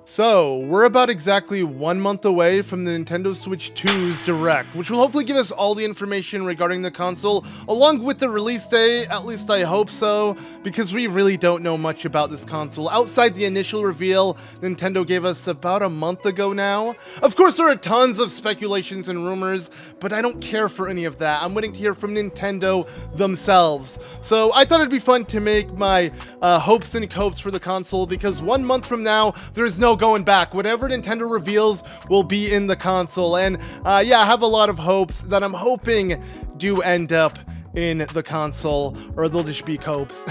So, we're about exactly 1 month away from the Nintendo Switch 2's Direct, which will hopefully give us all the information regarding the console, along with the release date, at least I hope so, because we really don't know much about this console. Outside the initial reveal, Nintendo gave us about a month ago now. Of course, there are tons of speculations and rumors, but I don't care for any of that. I'm waiting to hear from Nintendo themselves. So, I thought it'd be fun to make my hopes and copes for the console, because 1 month from now, there is no going back. Whatever Nintendo reveals will be in the console, and yeah, I have a lot of hopes that I'm hoping do end up in the console, or they'll just be copes.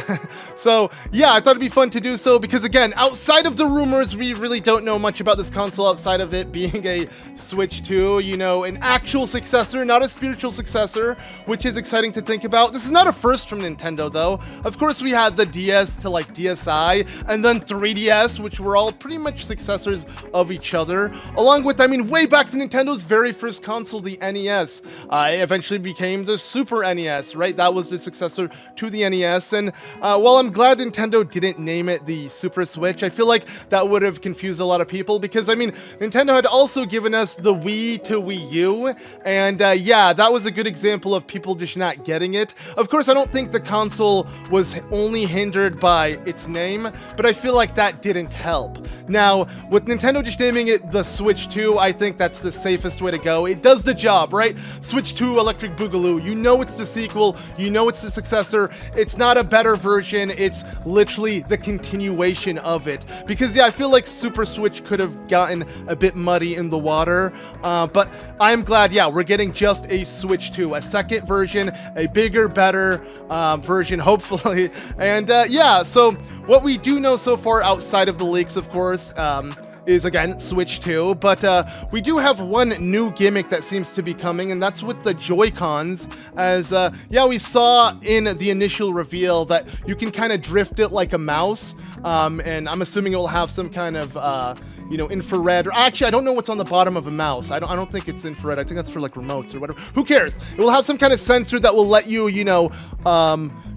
So yeah, I thought it'd be fun to do so because, again, outside of the rumors, we really don't know much about this console outside of it being a Switch 2, you know, an actual successor, not a spiritual successor, which is exciting to think about. This is not a first from Nintendo, though. Of course, we had the DS to like DSi, and then 3DS, which were all pretty much successors of each other, along with, I mean, way back to Nintendo's very first console, the NES. It eventually became the Super NES, right? That was the successor to the NES, and while I'm glad Nintendo didn't name it the Super Switch, I feel like that would have confused a lot of people, because, I mean, Nintendo had also given us the Wii to Wii U, and yeah, that was a good example of people just not getting it. Of course, I don't think the console was only hindered by its name, but I feel like that didn't help. Now, with Nintendo just naming it the Switch 2, I think that's the safest way to go. It does the job, right? Switch 2 Electric Boogaloo, you know it's the sequel, you know it's the successor, it's not a better version, it's literally the continuation of it. Because yeah, I feel like Super Switch could have gotten a bit muddy in the water, but I'm glad, yeah, we're getting just a Switch 2, a second version, a bigger, better version, hopefully. And yeah, so what we do know so far outside of the leaks, of course, is, again, Switch 2, but we do have one new gimmick that seems to be coming, and that's with the Joy-Cons, as, yeah, we saw in the initial reveal that you can kind of drift it like a mouse, and I'm assuming it will have some kind of, you know, infrared, or actually, I don't know what's on the bottom of a mouse. I don't think it's infrared. I think that's for, like, remotes or whatever. Who cares? It will have some kind of sensor that will let you, you know,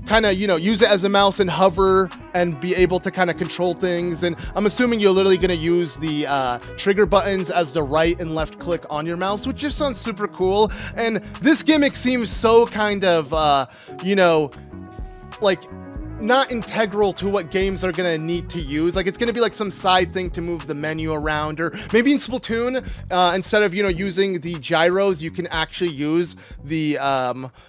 kind of, you know, use it as a mouse and hover and be able to kind of control things. And I'm assuming you're literally going to use the trigger buttons as the right and left click on your mouse, which just sounds super cool. And this gimmick seems so kind of, you know, like, not integral to what games are gonna need to use. Like, it's gonna be like some side thing to move the menu around, or maybe in Splatoon, instead of, you know, using the gyros, you can actually use the,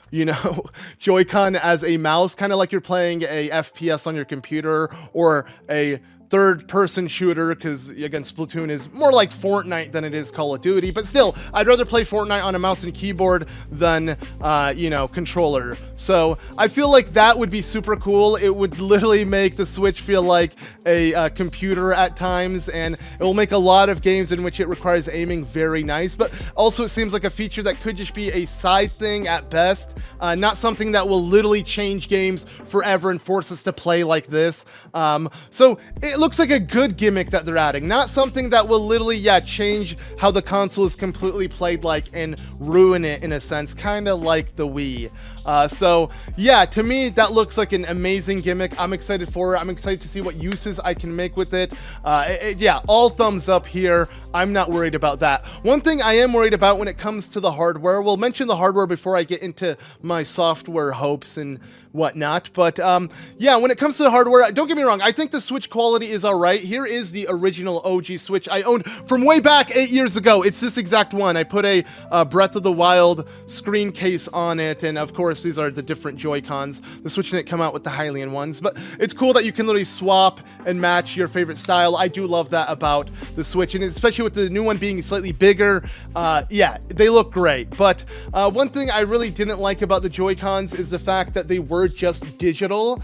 you know, Joy-Con as a mouse, kind of like you're playing a FPS on your computer, or a third-person shooter, because, again, Splatoon is more like Fortnite than it is Call of Duty, but still, I'd rather play Fortnite on a mouse and keyboard than, you know, controller. So I feel like that would be super cool. It would literally make the Switch feel like a computer at times, and it will make a lot of games in which it requires aiming very nice, but also it seems like a feature that could just be a side thing at best, not something that will literally change games forever and force us to play like this. So it looks like a good gimmick that they're adding, not something that will literally, yeah, change how the console is completely played like and ruin it in a sense, kind of like the Wii. So yeah, to me, that looks like an amazing gimmick. I'm excited for it. I'm excited to see what uses I can make with it. Yeah, all thumbs up here. I'm not worried about that. One thing I am worried about when it comes to the hardware, we'll mention the hardware before I get into my software hopes and whatnot, but yeah, when it comes to the hardware, don't get me wrong, I think the Switch quality is alright. Here is the original OG Switch I owned from way back 8 years ago. It's this exact one. I put a Breath of the Wild screen case on it, and of course these are the different Joy-Cons. The Switch didn't come out with the Hylian ones, but it's cool that you can literally swap and match your favorite style. I do love that about the Switch, and especially with the new one being slightly bigger, yeah, they look great. But one thing I really didn't like about the Joy-Cons is the fact that they were just digital.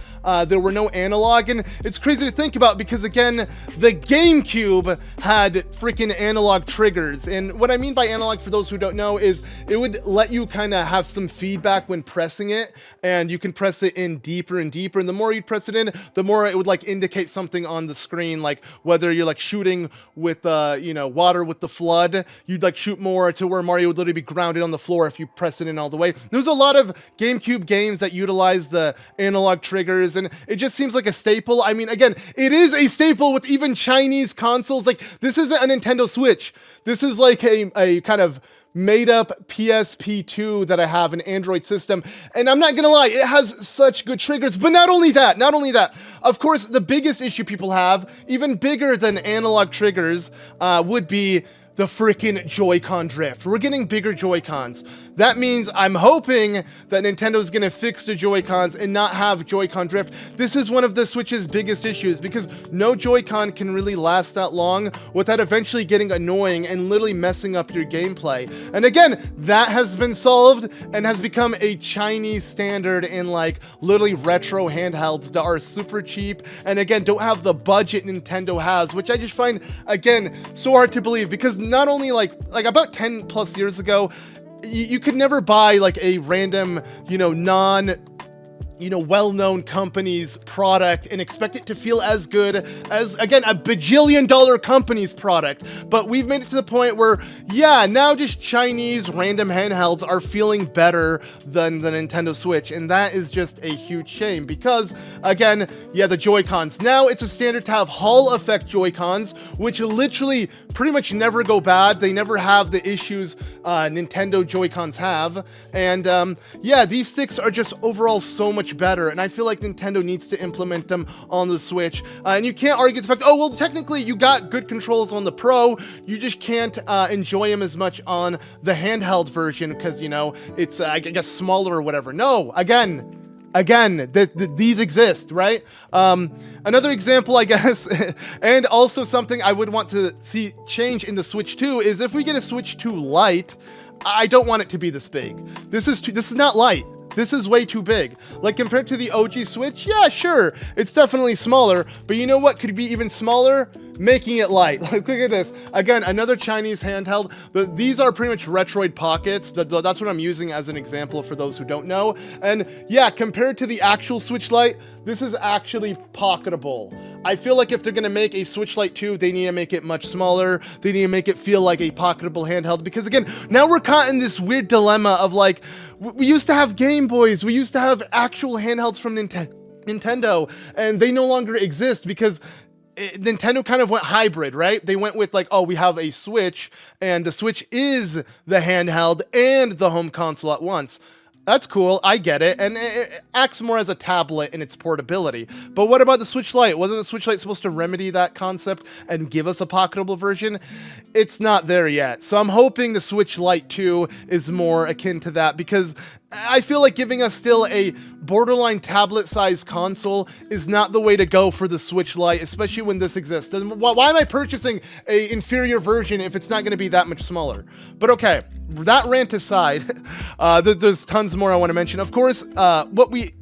There were no analog, and it's crazy to think about because, again, the GameCube had freaking analog triggers. And what I mean by analog, for those who don't know, is it would let you kind of have some feedback when pressing it, and you can press it in deeper and deeper, and the more you press it in, the more it would like indicate something on the screen, like whether you're like shooting with you know, water with the flood, you'd like shoot more, to where Mario would literally be grounded on the floor if you press it in all the way. There's a lot of GameCube games that utilize is the analog triggers, and it just seems like a staple. I mean, again, it is a staple with even Chinese consoles. Like, this isn't a Nintendo Switch. This is like a kind of made up PSP2 that I have, an Android system. And I'm not gonna lie, it has such good triggers. But not only that, of course, the biggest issue people have, even bigger than analog triggers, would be the freaking Joy-Con drift. We're getting bigger Joy-Cons. That means I'm hoping that Nintendo's gonna fix the Joy-Cons and not have Joy-Con drift. This is one of the Switch's biggest issues because no Joy-Con can really last that long without eventually getting annoying and literally messing up your gameplay. And again, that has been solved and has become a Chinese standard in like literally retro handhelds that are super cheap and again, don't have the budget Nintendo has, which I just find, again, so hard to believe because not only like about 10 plus years ago, you could never buy like a random, well-known company's product and expect it to feel as good as, again, a bajillion-dollar company's product. But we've made it to the point where, yeah, now just Chinese random handhelds are feeling better than the Nintendo Switch. And that is just a huge shame because, again, yeah, the Joy-Cons. Now it's a standard to have Hall effect Joy-Cons, which literally pretty much never go bad. They never have the issues Nintendo Joy-Cons have. And yeah, these sticks are just overall so much better, and I feel like Nintendo needs to implement them on the Switch. And you can't argue the fact, oh, well, technically you got good controls on the Pro, you just can't enjoy them as much on the handheld version because, it's, I guess, smaller or whatever. No, again, these exist, right? Another example, I guess, and also something I would want to see change in the Switch 2 is if we get a Switch 2 Lite, I don't want it to be this big. This is not light. This is way too big. Like, compared to the OG Switch, yeah, sure, it's definitely smaller, but you know what could be even smaller? Making it light. Like, look at this. Again, another Chinese handheld. These are pretty much Retroid Pockets. That's what I'm using as an example for those who don't know. And yeah, compared to the actual Switch Lite, this is actually pocketable. I feel like if they're gonna make a Switch Lite 2, they need to make it much smaller. They need to make it feel like a pocketable handheld because again, now we're caught in this weird dilemma of like, we used to have Game Boys, we used to have actual handhelds from Nintendo, and they no longer exist because Nintendo kind of went hybrid, right? They went with like, oh, we have a Switch, and the Switch is the handheld and the home console at once. That's cool, I get it, and it acts more as a tablet in its portability. But what about the Switch Lite? Wasn't the Switch Lite supposed to remedy that concept and give us a pocketable version? It's not there yet. So I'm hoping the Switch Lite 2 is more akin to that because I feel like giving us still a borderline tablet-sized console is not the way to go for the Switch Lite, especially when this exists. And why am I purchasing an inferior version if it's not going to be that much smaller? But okay, that rant aside, there's tons more I want to mention. Of course, what we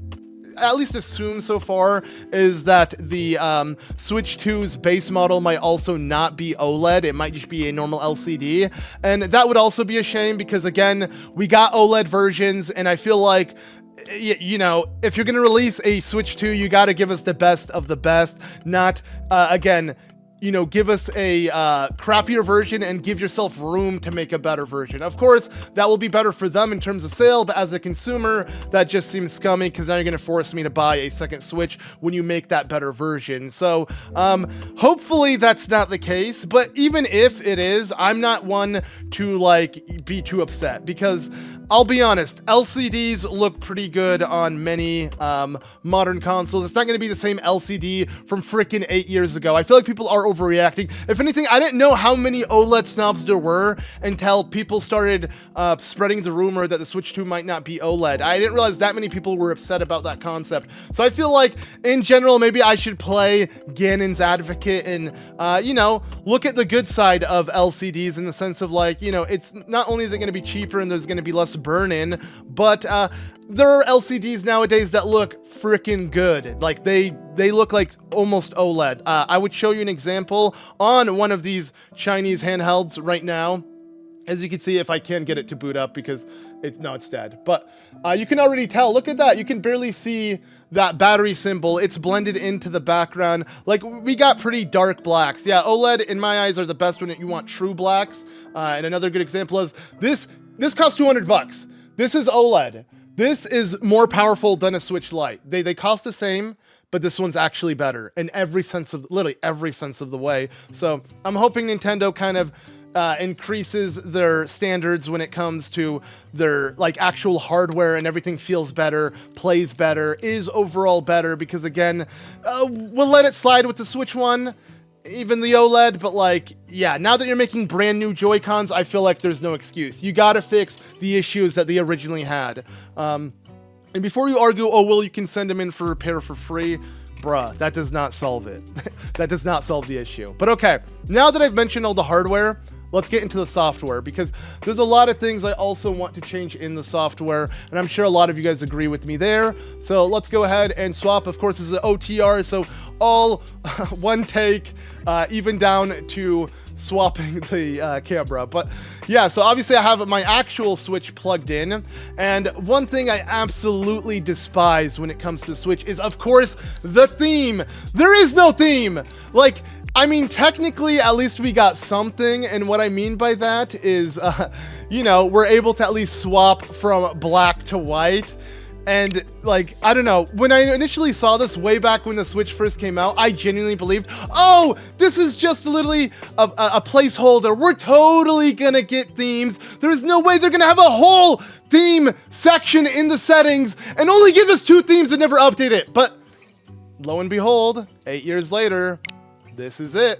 at least assume so far is that the Switch 2's base model might also not be OLED. It might just be a normal LCD. And that would also be a shame because, again, we got OLED versions, and I feel like, if you're going to release a Switch 2, you got to give us the best of the best, not, again, give us a crappier version and give yourself room to make a better version. Of course, that will be better for them in terms of sale, but as a consumer, that just seems scummy because now you're going to force me to buy a second Switch when you make that better version. So hopefully that's not the case, but even if it is, I'm not one to like be too upset because I'll be honest, LCDs look pretty good on many modern consoles. It's not going to be the same LCD from freaking 8 years ago. I feel like people are overreacting. If anything, I didn't know how many OLED snobs there were until people started spreading the rumor that the Switch 2 might not be OLED. I didn't realize that many people were upset about that concept. So I feel like, in general, maybe I should play Ganon's advocate and, look at the good side of LCDs in the sense of like, it's not only is it going to be cheaper and there's going to be less burn-in, but there are LCDs nowadays that look freaking good. Like they look like almost OLED. I would show you an example on one of these Chinese handhelds right now. As you can see, if I can get it to boot up because it's dead. But you can already tell, look at that. You can barely see that battery symbol. It's blended into the background. Like, we got pretty dark blacks. Yeah, OLED in my eyes are the best when you want true blacks. And another good example is this costs $200. This is OLED. This is more powerful than a Switch Lite. They cost the same, but this one's actually better in every sense of, literally every sense of the way. So I'm hoping Nintendo kind of increases their standards when it comes to their like actual hardware, and everything feels better, plays better, is overall better, because again, we'll let it slide with the Switch one, even the OLED, but like, yeah, now that you're making brand new Joy-Cons, I feel like there's no excuse. You gotta fix the issues that they originally had. And before you argue, oh, well, you can send them in for repair for free, bruh, that does not solve it. That does not solve the issue. But okay, now that I've mentioned all the hardware, let's get into the software, because there's a lot of things I also want to change in the software, and I'm sure a lot of you guys agree with me there. So let's go ahead and swap. Of course, this is an OTR, so all one take, even down to swapping the camera. But yeah, so obviously I have my actual Switch plugged in, and one thing I absolutely despise when it comes to Switch is, of course, the theme. There is no theme. Like, I mean, technically, at least we got something, and what I mean by that is, you know, we're able to at least swap from black to white. And like, I don't know, when I initially saw this way back when the Switch first came out, I genuinely believed, oh, this is just literally a placeholder. We're totally gonna get themes. There's no way they're gonna have a whole theme section in the settings and only give us 2 themes and never update it. But lo and behold, 8 years later, this is it.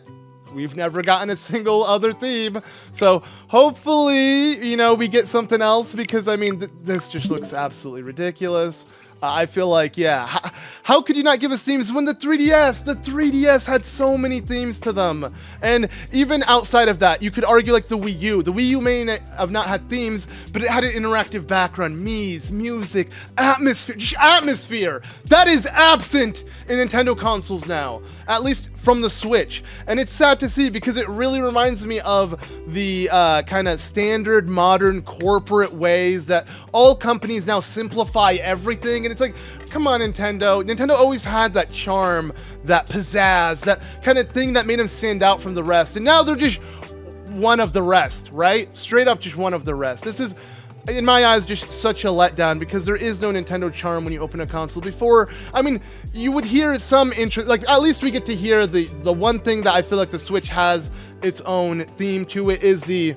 We've never gotten a single other theme. So hopefully, you know, we get something else, because I mean, this just looks absolutely ridiculous. I feel like, yeah, how could you not give us themes when the 3DS had so many themes to them? And even outside of that, you could argue like the Wii U. The Wii U may have not had themes, but it had an interactive background, Mii's, music, atmosphere, just atmosphere. That is absent in Nintendo consoles now, at least from the Switch. And it's sad to see, because it really reminds me of the kind of standard modern corporate ways that all companies now simplify everything. And it's like, come on, Nintendo. Nintendo always had that charm, that pizzazz, that kind of thing that made them stand out from the rest. And now they're just one of the rest, right? Straight up just one of the rest. This is, in my eyes, just such a letdown, because there is no Nintendo charm when you open a console. Before, I mean, you would hear some interest, like at least we get to hear the one thing that I feel like the Switch has its own theme to it is the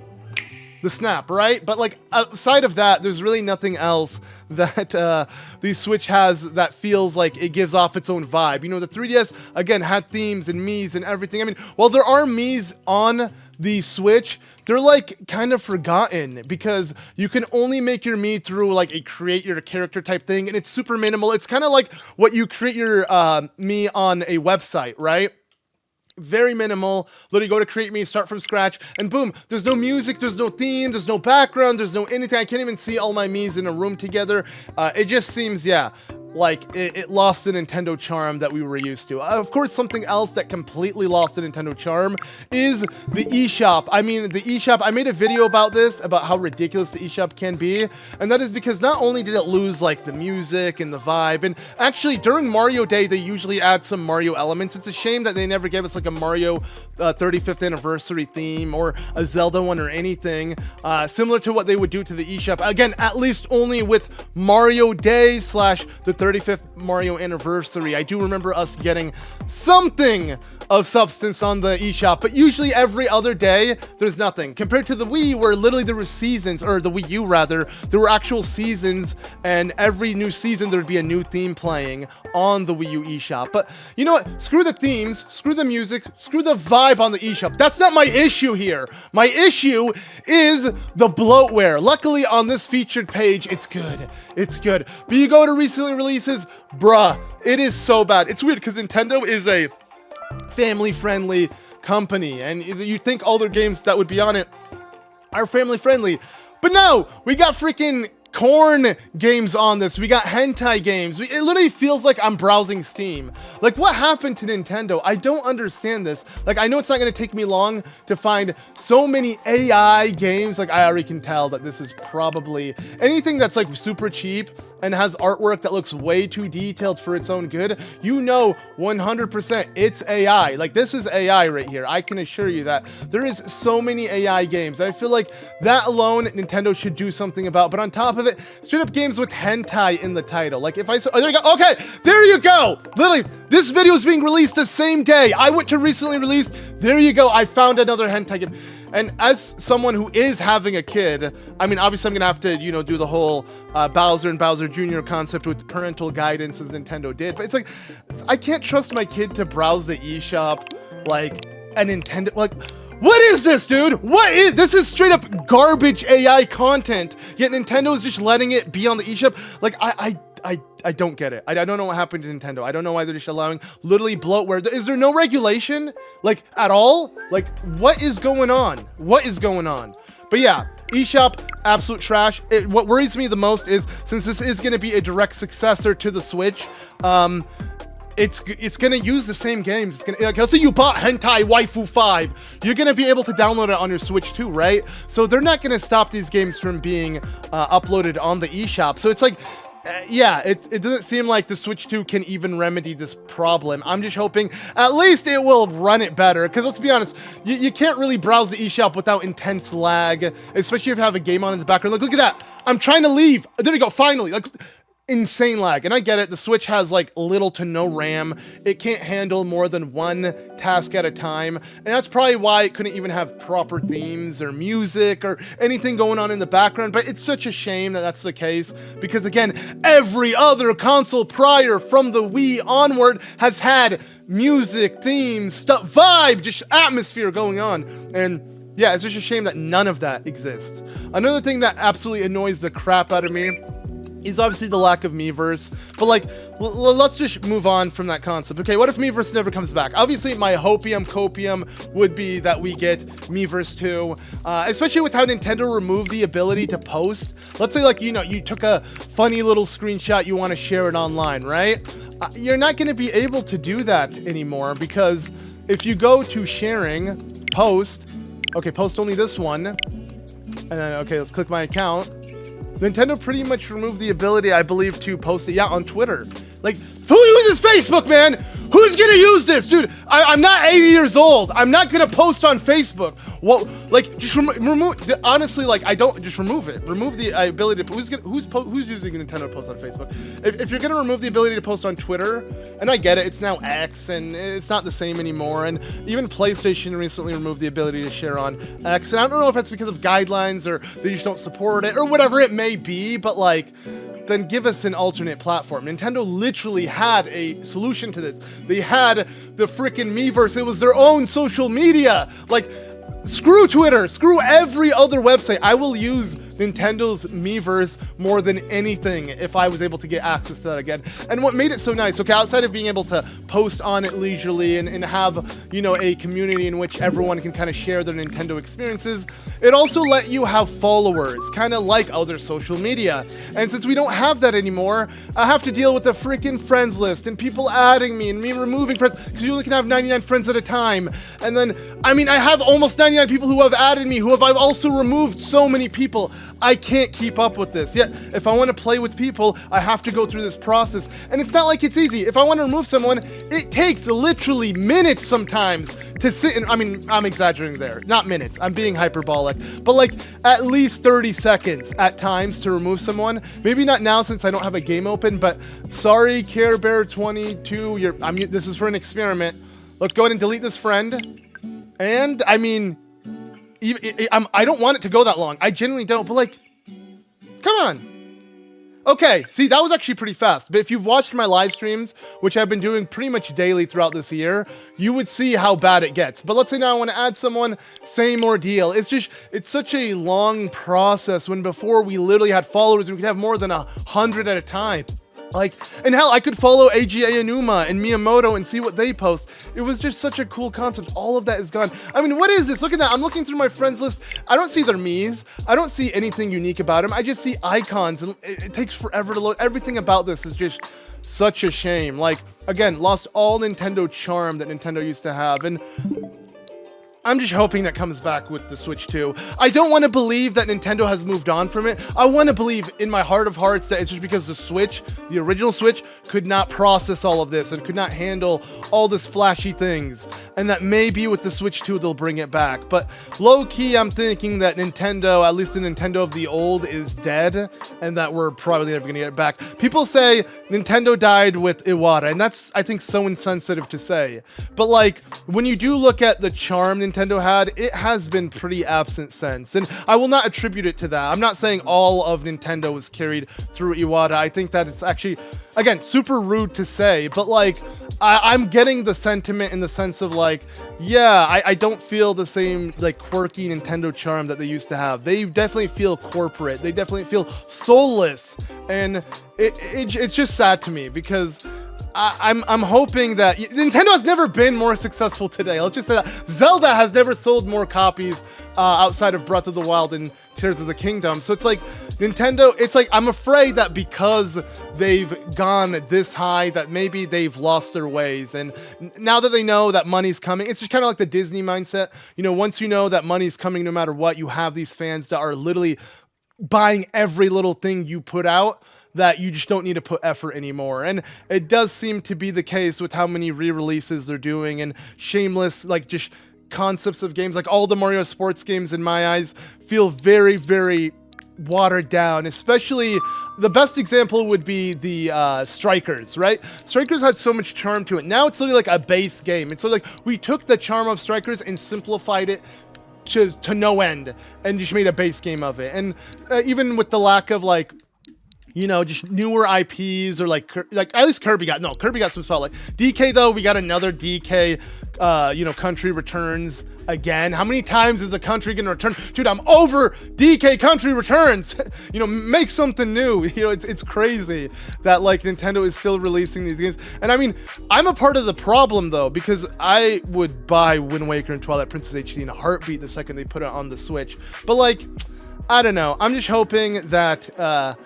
snap, right? But like outside of that, there's really nothing else that the Switch has that feels like it gives off its own vibe. You know, the 3DS, again, had themes and Mii's and everything. I mean, while there are Mii's on the Switch, they're like kind of forgotten, because you can only make your Mii through like a create your character type thing, and it's super minimal. It's kind of like what you create your Mii on a website, right? Very minimal. Literally go to create Mii, start from scratch, and boom, there's no music, there's no theme, there's no background, there's no anything. I can't even see all my Mii's in a room together. It just seems, yeah, like it lost the Nintendo charm that we were used to. Of course, something else that completely lost the Nintendo charm is the eShop. I mean, the eShop, I made a video about this, about how ridiculous the eShop can be, and that is because not only did it lose like the music and the vibe, and actually during Mario Day, they usually add some Mario elements. It's a shame that they never gave us like a Mario 35th anniversary theme or a Zelda one or anything, similar to what they would do to the eShop. Again, at least only with Mario Day / the 35th Mario anniversary. I do remember us getting something of substance on the eShop, but usually every other day, there's nothing. Compared to the Wii, where literally there were seasons, or the Wii U rather, there were actual seasons, and every new season there'd be a new theme playing on the Wii U eShop. But you know what? Screw the themes, screw the music, screw the vibe on the eShop. That's not my issue here. My issue is the bloatware. Luckily on this featured page, it's good. It's good. But you go to recently releases, bruh, it is so bad. It's weird because Nintendo is a family-friendly company, and you think all their games that would be on it are family-friendly. But no, we got freaking corn games on this. We got hentai games. It literally feels like I'm browsing Steam. Like, what happened to Nintendo? I don't understand this. Like, I know it's not going to take me long to find so many AI games. Like, I already can tell that this is probably anything that's like super cheap and has artwork that looks way too detailed for its own good. You know 100% it's AI. Like, this is AI right here. I can assure you that there is so many AI games. I feel like that alone Nintendo should do something about. But on top of of it, straight up games with hentai in the title. Like if I saw, oh, there you go. Okay, there you go. Literally, this video is being released the same day I went to recently released. There you go. I found another hentai game. And as someone who is having a kid, I mean, obviously I'm gonna have to, you know, do the whole Bowser and Bowser Jr. concept with parental guidance as Nintendo did. But it's like, I can't trust my kid to browse the eShop like a Nintendo, like, what is this, dude? This is straight up garbage AI content, yet Nintendo is just letting it be on the eShop. Like, I don't get it. I don't know what happened to Nintendo. I don't know why they're just allowing literally bloatware. Is there no regulation, like, at all? Like, what is going on? What is going on? But yeah, eShop, absolute trash. What worries me the most is, since this is going to be a direct successor to the Switch, it's gonna use the same games. It's gonna, like, let's say you bought Hentai Waifu 5, you're gonna be able to download it on your Switch too, right? So they're not gonna stop these games from being uploaded on the eShop. So it's like, yeah, it doesn't seem like the Switch 2 can even remedy this problem. I'm just hoping at least it will run it better, because let's be honest, you can't really browse the eShop without intense lag, especially if you have a game on in the background. Look at that. I'm trying to leave. There you go, finally. Like, insane lag. And I get it, the Switch has like little to no RAM. It can't handle more than one task at a time, and that's probably why it couldn't even have proper themes or music or anything going on in the background. But it's such a shame that that's the case, because again, every other console prior from the Wii onward has had music, themes, stuff, vibe, just atmosphere going on. And yeah, it's just a shame that none of that exists. Another thing that absolutely annoys the crap out of me is obviously the lack of Miiverse. But like, let's just move on from that concept. Okay, what if Miiverse never comes back? Obviously, my hopium copium would be that we get Miiverse 2, especially with how Nintendo removed the ability to post. Let's say, like, you know, you took a funny little screenshot, you want to share it online, right? You're not going to be able to do that anymore, because if you go to sharing, post, okay, post only this one, and then, okay, let's click my account. Nintendo pretty much removed the ability, I believe, to post it, yeah, on Twitter. Like, who uses Facebook, man? Who's gonna use this? Dude, I'm not 80 years old. I'm not gonna post on Facebook. What, like, just remove, honestly, like, I don't, just remove it. Remove the ability to, who's using Nintendo to post on Facebook? If you're gonna remove the ability to post on Twitter, and I get it, it's now X, and it's not the same anymore, and even PlayStation recently removed the ability to share on X, and I don't know if that's because of guidelines, or they just don't support it, or whatever it may be, but like, then give us an alternate platform. Nintendo literally had a solution to this. They had the freaking Miiverse. It was their own social media. Like, screw Twitter, screw every other website. I will use Nintendo's Miiverse more than anything if I was able to get access to that again. And what made it so nice, okay, outside of being able to post on it leisurely and have, you know, a community in which everyone can kind of share their Nintendo experiences, it also let you have followers, kind of like other social media. And since we don't have that anymore, I have to deal with the freaking friends list and people adding me and me removing friends, because you only can have 99 friends at a time. And then, I mean, I have almost 99 people who have added me, I've also removed so many people. I can't keep up with this. Yet, if I want to play with people, I have to go through this process. And it's not like it's easy. If I want to remove someone, it takes literally minutes sometimes to sit and, I mean, I'm exaggerating there. Not minutes. I'm being hyperbolic. But like, at least 30 seconds at times to remove someone. Maybe not now since I don't have a game open, but sorry, Care Bear 22. This is for an experiment. Let's go ahead and delete this friend. And, I mean, I don't want it to go that long. I genuinely don't, but like, come on. Okay, see, that was actually pretty fast. But if you've watched my live streams, which I've been doing pretty much daily throughout this year, you would see how bad it gets. But let's say now I want to add someone, same ordeal. It's such a long process, when before we literally had followers and we could have more than 100 at a time. Like, and hell, I could follow AGA Anuma and Miyamoto and see what they post. It was just such a cool concept. All of that is gone. I mean, what is this? Look at that. I'm looking through my friends list. I don't see their Miis. I don't see anything unique about them. I just see icons, and it takes forever to load. Everything about this is just such a shame. Like, again, lost all Nintendo charm that Nintendo used to have. And I'm just hoping that comes back with the Switch 2. I don't want to believe that Nintendo has moved on from it. I want to believe in my heart of hearts that it's just because the Switch, the original Switch, could not process all of this and could not handle all this flashy things. And that maybe with the Switch 2, they'll bring it back. But low-key, I'm thinking that Nintendo, at least the Nintendo of the old, is dead. And that we're probably never going to get it back. People say Nintendo died with Iwata. And that's, I think, so insensitive to say. But like, when you do look at the charm Nintendo had, it has been pretty absent since. And I will not attribute it to that. I'm not saying all of Nintendo was carried through Iwata. I think that it's actually, again, super rude to say, but like, I'm getting the sentiment in the sense of like, yeah, I don't feel the same like quirky Nintendo charm that they used to have. They definitely feel corporate. They definitely feel soulless. And it's just sad to me because I'm hoping that Nintendo has never been more successful today. Let's just say that Zelda has never sold more copies outside of Breath of the Wild and Tears of the Kingdom. So it's like Nintendo, it's like I'm afraid that because they've gone this high that maybe they've lost their ways. And now that they know that money's coming, it's just kind of like the Disney mindset. You know, once you know that money's coming no matter what, you have these fans that are literally buying every little thing you put out, that you just don't need to put effort anymore. And it does seem to be the case with how many re-releases they're doing and shameless, like just concepts of games. Like all the Mario sports games in my eyes feel very, very watered down. Especially the best example would be the Strikers, right? Strikers had so much charm to it. Now it's literally like a base game. It's sort of like we took the charm of Strikers and simplified it to no end and just made a base game of it. And even with the lack of like, you know, just newer IPs or like at least Kirby got some spotlight. DK though, we got another DK, you know, Country Returns again. How many times is a country gonna return? Dude, I'm over DK Country Returns. You know, make something new. You know, it's crazy that like Nintendo is still releasing these games. And I mean, I'm a part of the problem though, because I would buy Wind Waker and Twilight Princess HD in a heartbeat the second they put it on the Switch. But like, I don't know. I'm just hoping that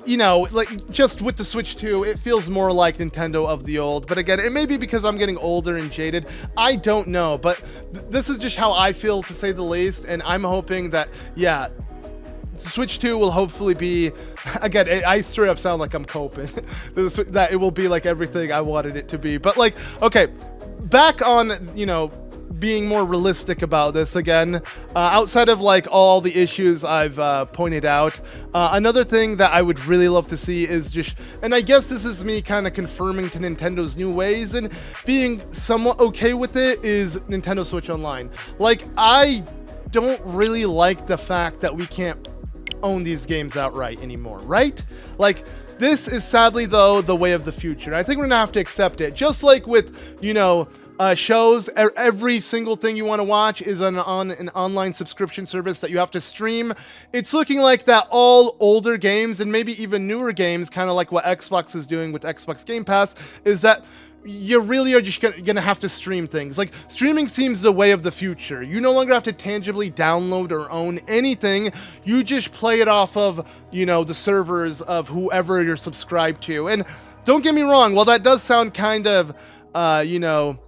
you know, like just with the Switch 2, it feels more like Nintendo of the old. But again, it may be because I'm getting older and jaded. I don't know, but this is just how I feel, to say the least. And I'm hoping that, yeah, Switch 2 will hopefully be, again, I straight up sound like I'm coping, that it will be like everything I wanted it to be. But like, okay, back on, you know, being more realistic about this again, outside of like all the issues I've pointed out, another thing that I would really love to see is just, and I guess this is me kind of confirming to Nintendo's new ways and being somewhat okay with it, is Nintendo Switch Online. Like, I don't really like the fact that we can't own these games outright anymore, right? Like, this is sadly though the way of the future. I think we're gonna have to accept it, just like with, you know, shows. Every single thing you want to watch is on an online subscription service that you have to stream. It's looking like that all older games and maybe even newer games, kind of like what Xbox is doing with Xbox Game Pass, is that you really are just gonna have to stream things. Like, streaming seems the way of the future. You no longer have to tangibly download or own anything. You just play it off of, you know, the servers of whoever you're subscribed to. And don't get me wrong, while that does sound kind of, you know,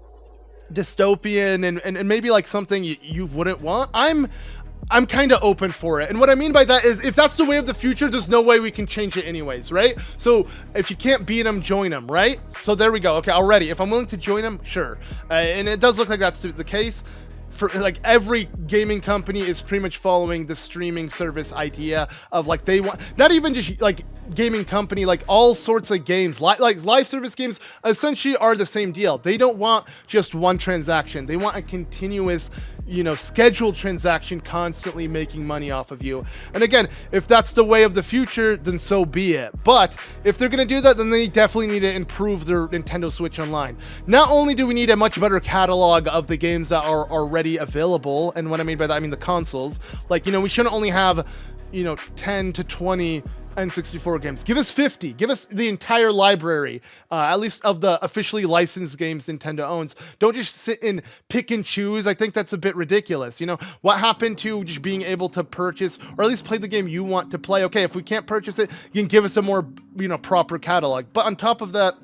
dystopian and maybe like something you wouldn't want, I'm kind of open for it. And what I mean by that is, if that's the way of the future, there's no way we can change it anyways, right? So if you can't beat them, join them, right? So there we go. Okay, already, if I'm willing to join them, sure. And it does look like that's the case. For like every gaming company is pretty much following the streaming service idea of like, they want not even just like gaming company, like all sorts of games, like live service games essentially are the same deal. They don't want just one transaction. They want a continuous, you know, scheduled transaction constantly making money off of you. And again, if that's the way of the future, then so be it. But if they're going to do that, then they definitely need to improve their Nintendo Switch Online. Not only do we need a much better catalog of the games that are already available, and what I mean by that, I mean the consoles. Like, you know, we shouldn't only have, you know, 10 to 20 N64 games. Give us 50. Give us the entire library, at least of the officially licensed games Nintendo owns. Don't just sit and pick and choose. I think that's a bit ridiculous. You know, what happened to just being able to purchase or at least play the game you want to play? Okay, if we can't purchase it, you can give us a more, you know, proper catalog. But on top of that,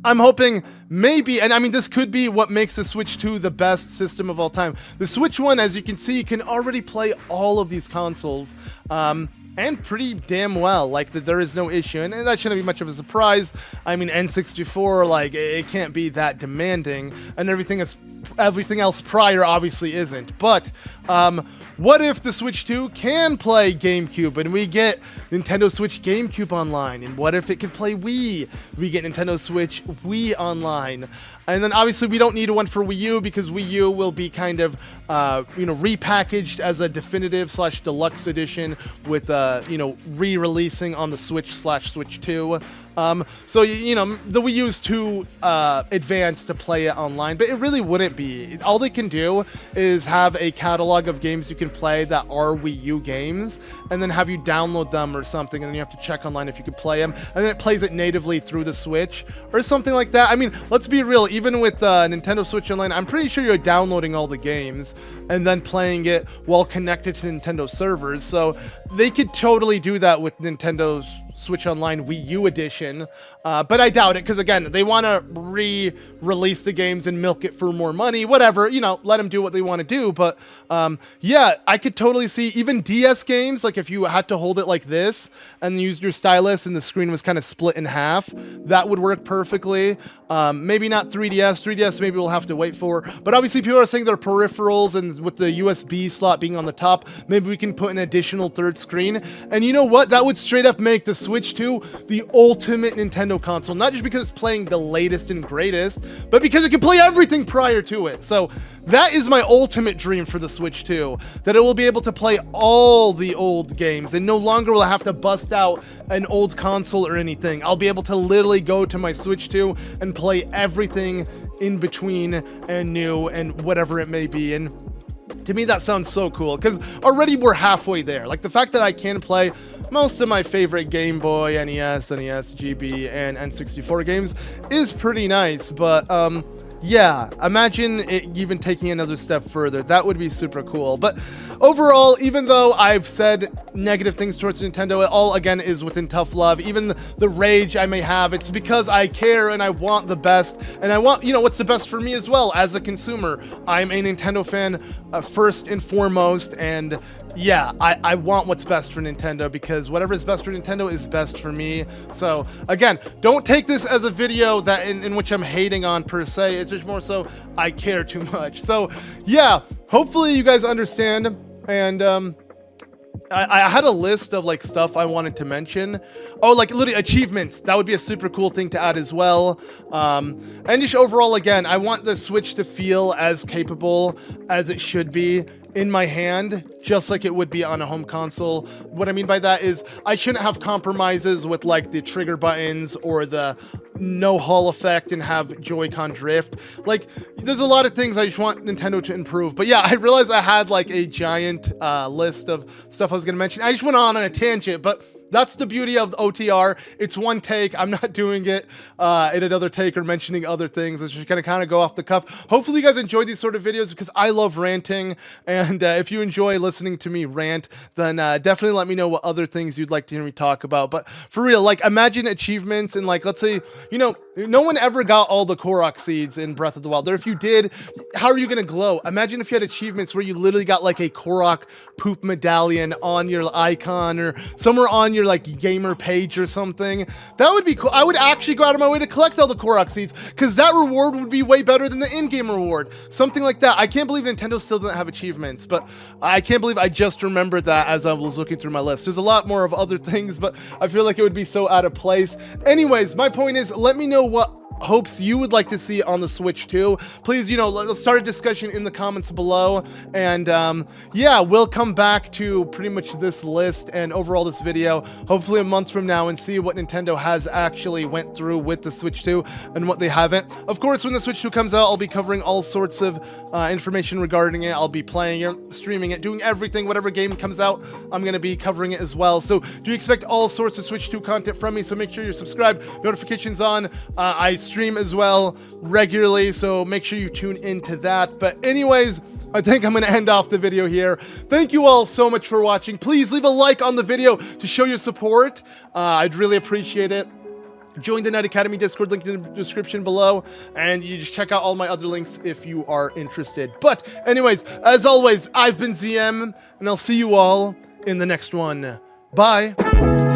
I'm hoping maybe, and I mean, this could be what makes the Switch 2 the best system of all time. The Switch 1, as you can see, can already play all of these consoles, and pretty damn well. Like, there is no issue, and that shouldn't be much of a surprise. I mean, N64, like, it can't be that demanding, and everything else prior obviously isn't. But what if the Switch 2 can play GameCube and we get Nintendo Switch GameCube online? And what if it can play Wii? We get Nintendo Switch Wii online. And then obviously we don't need one for Wii U because Wii U will be kind of repackaged as a definitive / deluxe edition with re-releasing on the Switch / Switch 2. So the Wii U is too advanced to play it online, but it really wouldn't be. All they can do is have a catalog of games you can play that are Wii U games, and then have you download them or something, and then you have to check online if you can play them, and then it plays it natively through the Switch or something like that. I mean, let's be real, even with Nintendo Switch Online, I'm pretty sure you're downloading all the games and then playing it while connected to Nintendo servers, so they could totally do that with Nintendo's Switch Online Wii U edition, but I doubt it, because again, they want to re-release the games and milk it for more money, whatever, let them do what they want to do. But yeah, I could totally see even DS games, like if you had to hold it like this and use your stylus and the screen was kind of split in half, that would work perfectly. Maybe not 3DS maybe we'll have to wait for, but obviously people are saying their peripherals, and with the USB slot being on the top, maybe we can put an additional third screen, and you know what, that would straight up make the Switch 2 the ultimate Nintendo console, not just because it's playing the latest and greatest, but because it can play everything prior to it. So that is my ultimate dream for the Switch 2, that it will be able to play all the old games, and no longer will I have to bust out an old console or anything. I'll be able to literally go to my Switch 2 and play everything in between and new and whatever it may be. And to me, that sounds so cool, because already we're halfway there. Like, the fact that I can play most of my favorite Game Boy, NES, GB, and N64 games is pretty nice, but yeah, imagine it even taking another step further. That would be super cool. But overall, even though I've said negative things towards Nintendo, it all, again, is within tough love. Even the rage I may have, it's because I care and I want the best. And I want, what's the best for me as well as a consumer. I'm a Nintendo fan first and foremost. And yeah, I want what's best for Nintendo, because whatever is best for Nintendo is best for me. So again, don't take this as a video that in which I'm hating on per se. It's just more so I care too much. So yeah, hopefully you guys understand. And I had a list of like stuff I wanted to mention. Oh, like literally achievements. That would be a super cool thing to add as well. And just overall, again, I want the Switch to feel as capable as it should be in my hand, just like it would be on a home console. What I mean by that is I shouldn't have compromises with like the trigger buttons or the no Hall effect and have Joy-Con drift. Like, there's a lot of things I just want Nintendo to improve. But yeah, I realized I had like a giant list of stuff I was gonna mention. I just went on a tangent, but that's the beauty of the OTR. It's one take. I'm not doing it in another take or mentioning other things. It's just gonna kind of go off the cuff. Hopefully you guys enjoy these sort of videos, because I love ranting. And if you enjoy listening to me rant, then definitely let me know what other things you'd like to hear me talk about. But for real, like, imagine achievements and like, let's say, no one ever got all the Korok seeds in Breath of the Wild. Or if you did, how are you gonna glow? Imagine if you had achievements where you literally got like a Korok poop medallion on your icon or somewhere on your like gamer page or something. That would be cool. I would actually go out of my way to collect all the Korok seeds, because that reward would be way better than the in-game reward. Something like that. I can't believe Nintendo still doesn't have achievements, but I can't believe I just remembered that as I was looking through my list. There's a lot more of other things, but I feel like it would be so out of place. Anyways, my point is, let me know what hopes you would like to see on the Switch 2. Please, let's start a discussion in the comments below. And yeah, we'll come back to pretty much this list and overall this video, hopefully a month from now, and see what Nintendo has actually went through with the Switch 2 and what they haven't. Of course, when the Switch 2 comes out, I'll be covering all sorts of information regarding it. I'll be playing it, streaming it, doing everything. Whatever game comes out, I'm going to be covering it as well. So do expect all sorts of Switch 2 content from me. So make sure you're subscribed, notifications on. I stream as well regularly, so make sure you tune into that. But anyways, I think I'm going to end off the video here. Thank you all so much for watching. Please leave a like on the video to show your support. I'd really appreciate it. Join the Night Academy Discord, link in the description below, and you just check out all my other links if you are interested. But anyways, as always, I've been ZM, and I'll see you all in the next one. Bye!